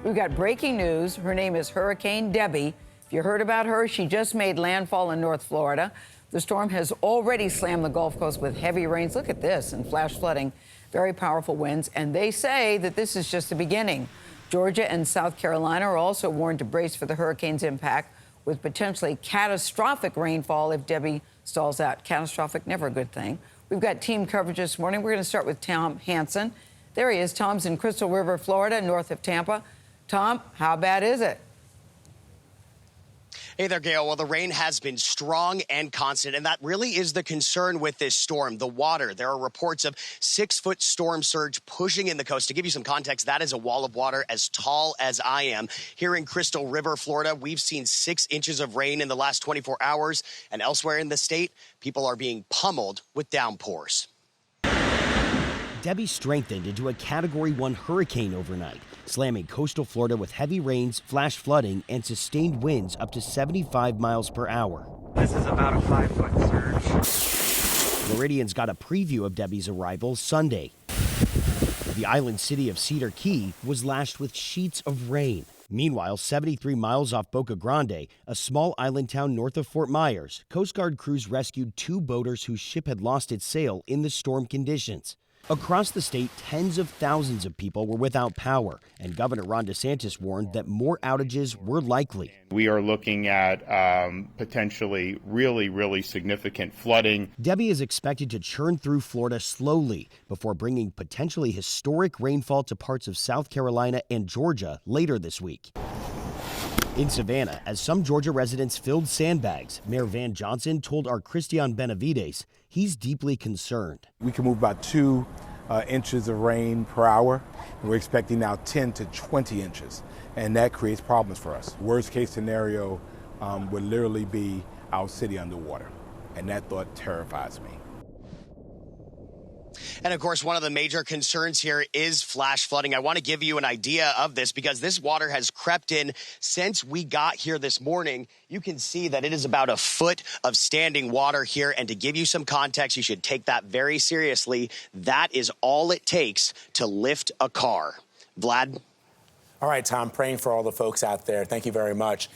We've got breaking news. Her name is Hurricane Debby. If you heard about her, she just made landfall in North Florida. The storm has already slammed the Gulf Coast with heavy rains. Look at this, and flash flooding, very powerful winds. And they say that this is just the beginning. Georgia and South Carolina are also warned to brace for the hurricane's impact with potentially catastrophic rainfall if Debby stalls out. Catastrophic, never a good thing. We've got team coverage this morning. We're going to start with Tom Hansen. There he is. Tom's in Crystal River, Florida, north of Tampa. Tom, how bad is it? Hey there, Gayle. Well, the rain has been strong and constant, and that really is the concern with this storm. The water. There are reports of 6-foot storm surge pushing in the coast. To give you some context, that is a wall of water as tall as I am. Here in Crystal River, Florida, we've seen 6 inches of rain in the last 24 hours, and elsewhere in the state, people are being pummeled with downpours. Debby strengthened into a Category 1 hurricane overnight, slamming coastal Florida with heavy rains, flash flooding, and sustained winds up to 75 miles per hour. This is about a 5-foot surge. Floridians got a preview of Debby's arrival Sunday. The island city of Cedar Key was lashed with sheets of rain. Meanwhile, 73 miles off Boca Grande, a small island town north of Fort Myers, Coast Guard crews rescued 2 boaters whose ship had lost its sail in the storm conditions. Across the state, tens of thousands of people were without power, and Governor Ron DeSantis warned that more outages were likely. We are looking at potentially really significant flooding. Debby is expected to churn through Florida slowly before bringing potentially historic rainfall to parts of South Carolina and Georgia later this week. In Savannah, as some Georgia residents filled sandbags, Mayor Van Johnson told our Christian Benavides he's deeply concerned. We can move about 2 inches of rain per hour. And we're expecting now 10 to 20 inches, and that creates problems for us. Worst case scenario would literally be our city underwater, and that thought terrifies me. And of course, one of the major concerns here is flash flooding. I want to give you an idea of this because this water has crept in since we got here this morning. You can see that it is about a foot of standing water here. And to give you some context, you should take that very seriously. That is all it takes to lift a car. Vlad? All right, Tom, praying for all the folks out there. Thank you very much.